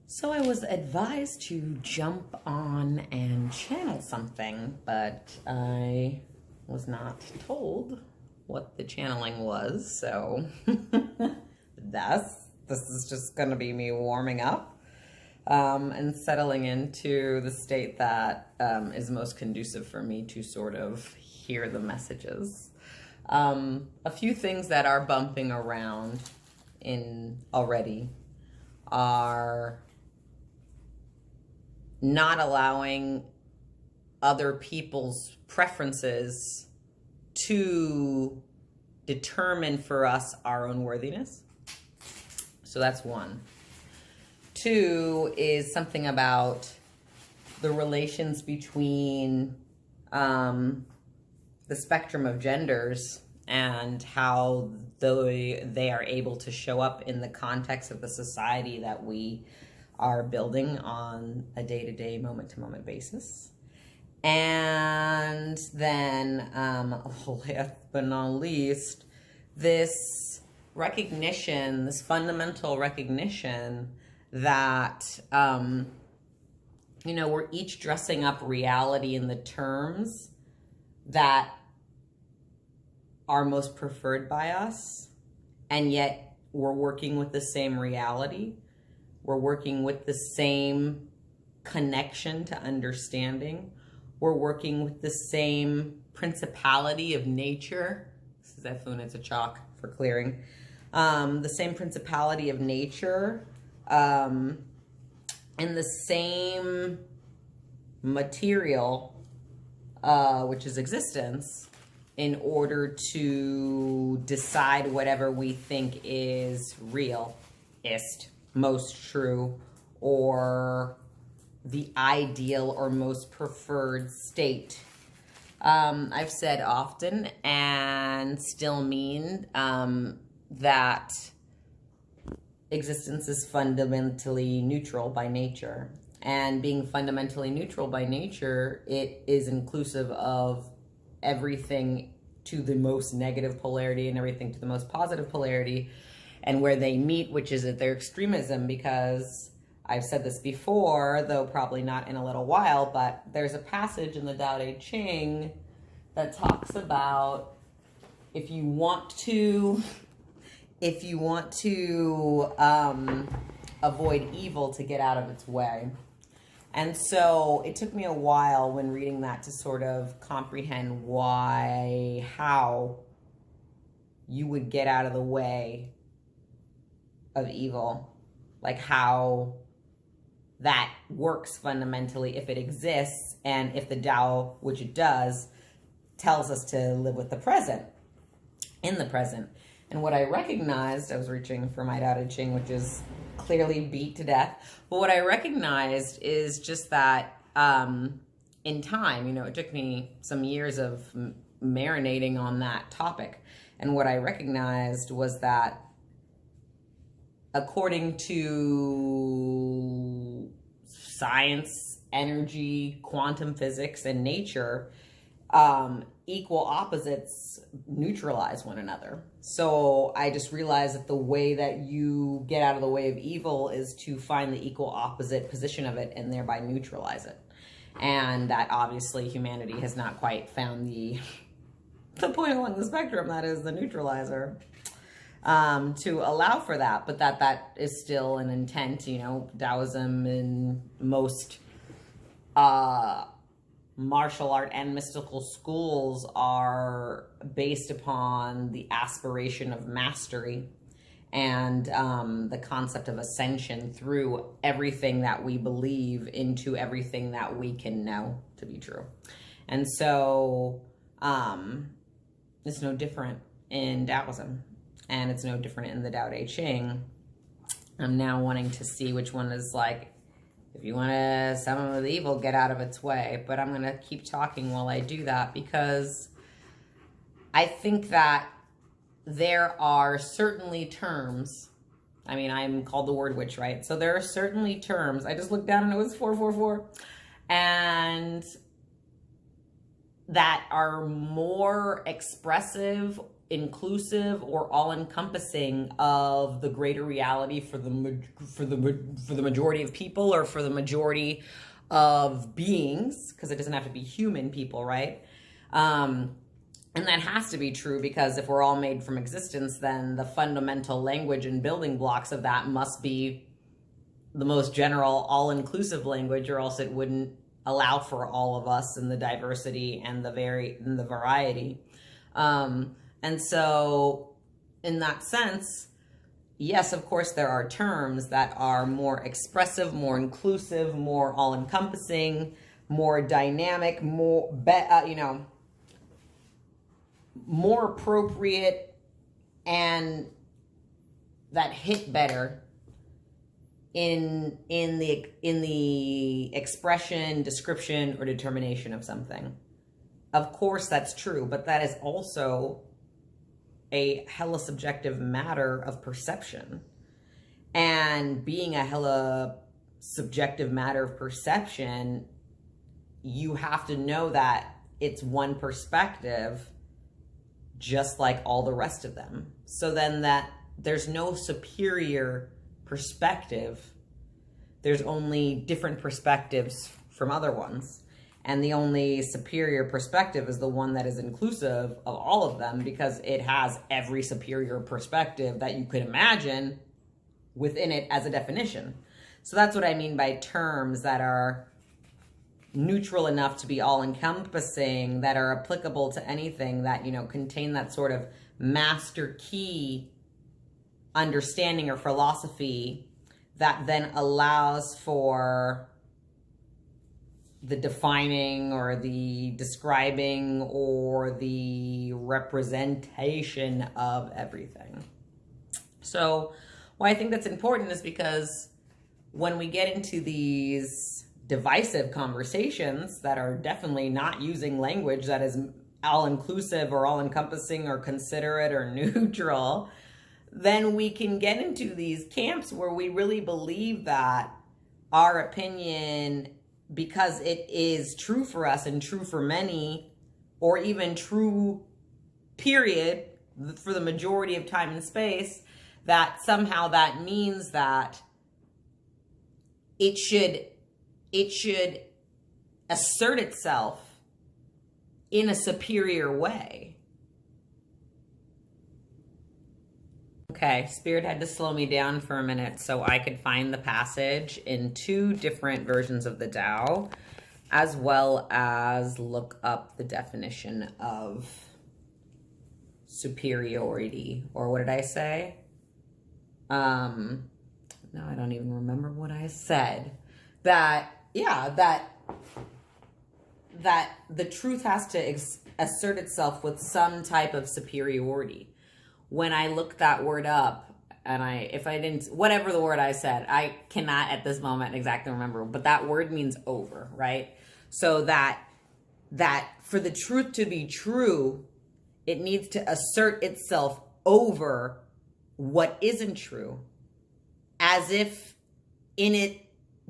So I was advised to jump on and channel something, but I was not told what the channeling was, so this is just going to be me warming up and settling into the state that is most conducive for me to sort of hear the messages. A few things that are bumping around in already are not allowing other people's preferences to determine for us our own worthiness. So that's one. Two is something about the relations between the spectrum of genders and how they are able to show up in the context of the society that we are building on a day-to-day, moment-to-moment basis. And then, last but not least, this recognition, this fundamental recognition that, we're each dressing up reality in the terms that are most preferred by us, and yet we're working with the same reality. We're working with the same connection to understanding. We're working with the same principality of nature. This is Efun, it's a chalk for clearing. The same principality of nature and the same material, which is existence, in order to decide whatever we think is realist, most true, or the ideal or most preferred state. I've said often and still mean that existence is fundamentally neutral by nature. And being fundamentally neutral by nature, it is inclusive of everything to the most negative polarity and everything to the most positive polarity. And where they meet, which is at their extremism, because I've said this before, though probably not in a little while, but there's a passage in the Tao Te Ching that talks about if you want to avoid evil, to get out of its way. And so it took me a while when reading that to sort of comprehend how you would get out of the way of evil, like how that works fundamentally if it exists, and if the Tao, which it does, tells us to live with the present, in the present. And what I recognized, I was reaching for my Tao Te Ching, which is clearly beat to death, but what I recognized is just that in time, it took me some years of marinating on that topic, and what I recognized was that according to science, energy, quantum physics, and nature, equal opposites neutralize one another. So I just realized that the way that you get out of the way of evil is to find the equal opposite position of it and thereby neutralize it. And that obviously humanity has not quite found the point along the spectrum that is the neutralizer. To allow for that, but that is still an intent. Taoism and most martial art and mystical schools are based upon the aspiration of mastery and the concept of ascension through everything that we believe into everything that we can know to be true. And so it's no different in Taoism. And it's no different in the Tao Te Ching. I'm now wanting to see which one is like, if you want to summon with evil, get out of its way. But I'm going to keep talking while I do that, because I think that there are certainly terms. I mean, I'm called the word witch, right? So there are certainly terms. I just looked down and it was 444. And that are more expressive inclusive or all-encompassing of the greater reality for the majority of people, or for the majority of beings, because it doesn't have to be human people, right? And that has to be true, because if we're all made from existence, then the fundamental language and building blocks of that must be the most general, all-inclusive language, or else it wouldn't allow for all of us and the diversity and the variety. And so in that sense, yes, of course, there are terms that are more expressive, more inclusive, more all-encompassing, more dynamic, more appropriate, and that hit better in the expression, description, or determination of something. Of course, that's true, but that is also a hella subjective matter of perception. And being a hella subjective matter of perception, you have to know that it's one perspective, just like all the rest of them. So then that there's no superior perspective. There's only different perspectives from other ones. And the only superior perspective is the one that is inclusive of all of them, because it has every superior perspective that you could imagine within it as a definition. So that's what I mean by terms that are neutral enough to be all-encompassing, that are applicable to anything, that, contain that sort of master key understanding or philosophy that then allows for the defining or the describing or the representation of everything. So why I think that's important is because when we get into these divisive conversations that are definitely not using language that is all-inclusive or all-encompassing or considerate or neutral, then we can get into these camps where we really believe that our opinion, because it is true for us and true for many, or even true, period, for the majority of time and space, that somehow that means that it should assert itself in a superior way. Okay, Spirit had to slow me down for a minute so I could find the passage in two different versions of the Tao, as well as look up the definition of superiority. Or what did I say? No, I don't even remember what I said. That the truth has to assert itself with some type of superiority. When I looked that word up, and whatever the word I said, I cannot at this moment exactly remember, but that word means over, right? So that for the truth to be true, it needs to assert itself over what isn't true, as if in it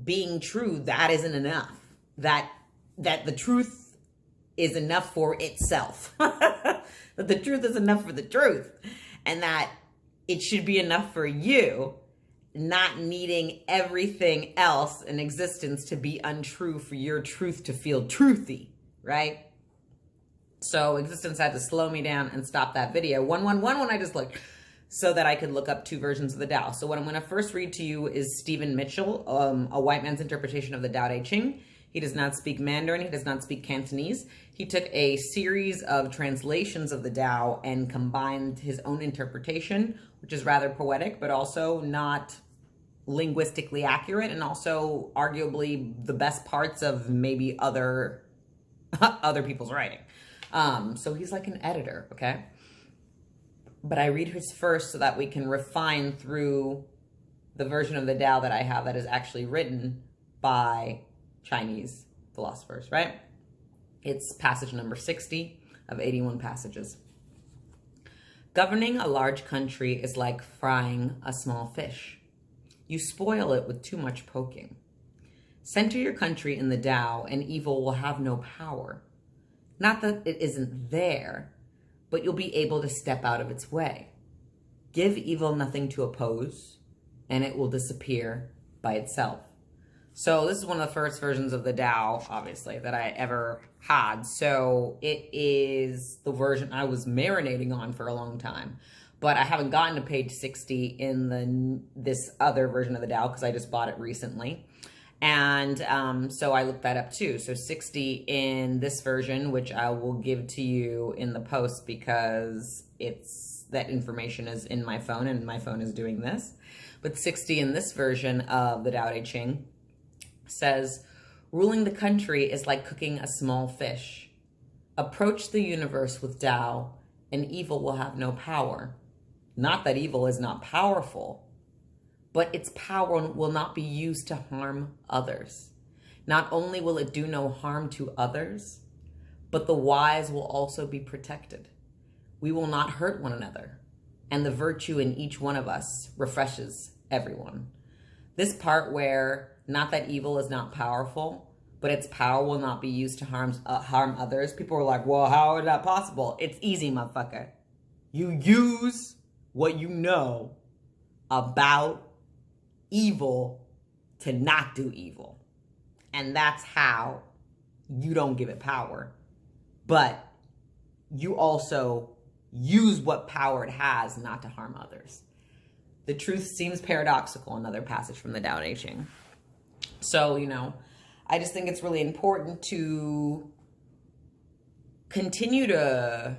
being true, that isn't enough. That the truth is enough for itself. That the truth is enough for the truth. And that it should be enough for you, not needing everything else in existence to be untrue for your truth to feel truthy, right? So existence had to slow me down and stop that video. 111 when I just looked, so that I could look up two versions of the Tao. So what I'm going to first read to you is Stephen Mitchell, a white man's interpretation of the Tao Te Ching. He does not speak Mandarin. He does not speak Cantonese. He took a series of translations of the Tao and combined his own interpretation, which is rather poetic, but also not linguistically accurate, and also arguably the best parts of maybe other people's writing. So he's like an editor, okay? But I read his first so that we can refine through the version of the Tao that I have that is actually written by Chinese philosophers, right? It's passage number 60 of 81 passages. Governing a large country is like frying a small fish. You spoil it with too much poking. Center your country in the Tao and evil will have no power. Not that it isn't there, but you'll be able to step out of its way. Give evil nothing to oppose, and it will disappear by itself. So this is one of the first versions of the Tao, obviously, that I ever had. So it is the version I was marinating on for a long time. But I haven't gotten to page 60 in this other version of the Tao because I just bought it recently. And so I looked that up too. So 60 in this version, which I will give to you in the post because that information is in my phone and my phone is doing this. But 60 in this version of the Tao Te Ching says, ruling the country is like cooking a small fish. Approach the universe with Tao, and evil will have no power. Not that evil is not powerful, but its power will not be used to harm others. Not only will it do no harm to others, but the wise will also be protected. We will not hurt one another, and the virtue in each one of us refreshes everyone. This part where not that evil is not powerful, but its power will not be used to harm others. People are like, well, how is that possible? It's easy, motherfucker. You use what you know about evil to not do evil. And that's how you don't give it power. But you also use what power it has not to harm others. The truth seems paradoxical, another passage from the Tao Te Ching. So, I just think it's really important to continue to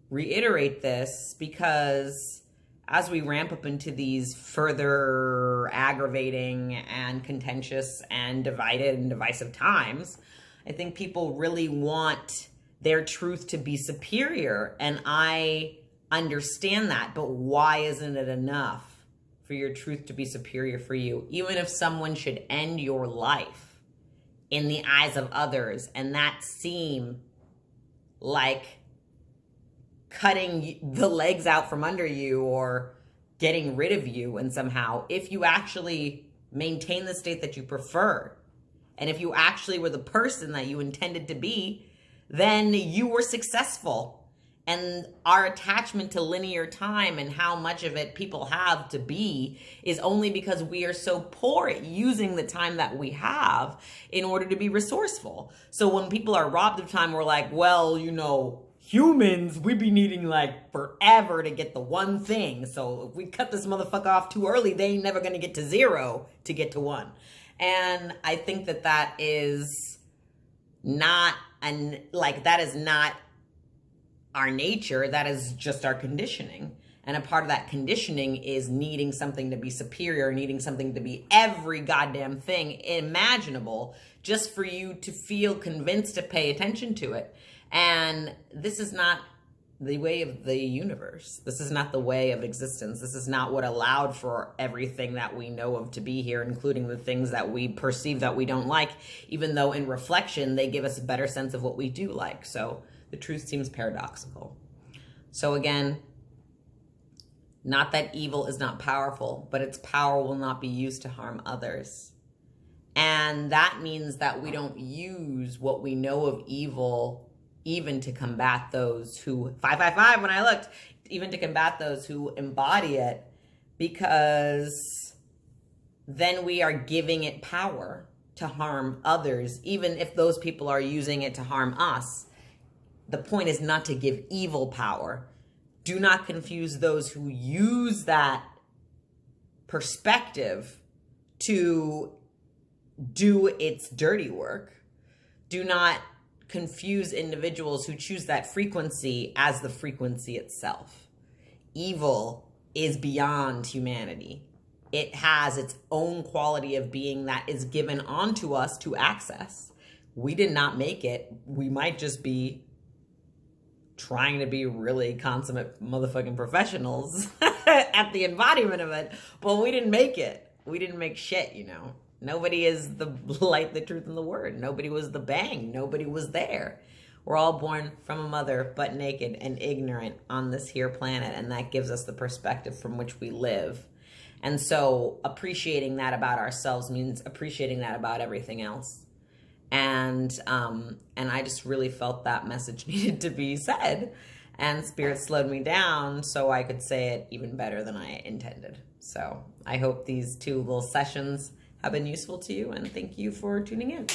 reiterate this because as we ramp up into these further aggravating and contentious and divided and divisive times, I think people really want their truth to be superior. And I understand that, but why isn't it enough for your truth to be superior for you? Even if someone should end your life in the eyes of others and that seem like cutting the legs out from under you or getting rid of you, and somehow, if you actually maintain the state that you prefer, and if you actually were the person that you intended to be, then you were successful. And our attachment to linear time and how much of it people have to be is only because we are so poor at using the time that we have in order to be resourceful. So when people are robbed of time, we're like, well, humans, we be needing like forever to get the one thing. So if we cut this motherfucker off too early, they ain't never going to get to 0 to get to 1. And I think that is not, that is not our nature. That is just our conditioning. And a part of that conditioning is needing something to be superior, needing something to be every goddamn thing imaginable just for you to feel convinced to pay attention to it. And this is not the way of the universe. This is not the way of existence. This is not what allowed for everything that we know of to be here, including the things that we perceive that we don't like, even though in reflection, they give us a better sense of what we do like. So the truth seems paradoxical. So again, not that evil is not powerful, but its power will not be used to harm others. And that means that we don't use what we know of evil even to combat those who, 555 when I looked, even to combat those who embody it, because then we are giving it power to harm others, even if those people are using it to harm us. The point is not to give evil power. Do not confuse those who use that perspective to do its dirty work. Do not confuse individuals who choose that frequency as the frequency itself. Evil is beyond humanity. It has its own quality of being that is given onto us to access. We did not make it. We might just be trying to be really consummate motherfucking professionals at the embodiment of it, but we didn't make it. We didn't make shit, Nobody is the light, the truth, and the word. Nobody was the bang. Nobody was there. We're all born from a mother, but naked and ignorant on this here planet, and that gives us the perspective from which we live. And so appreciating that about ourselves means appreciating that about everything else. And I just really felt that message needed to be said. and Spirit slowed me down so I could say it even better than I intended. So I hope these 2 little sessions have been useful to you, and thank you for tuning in.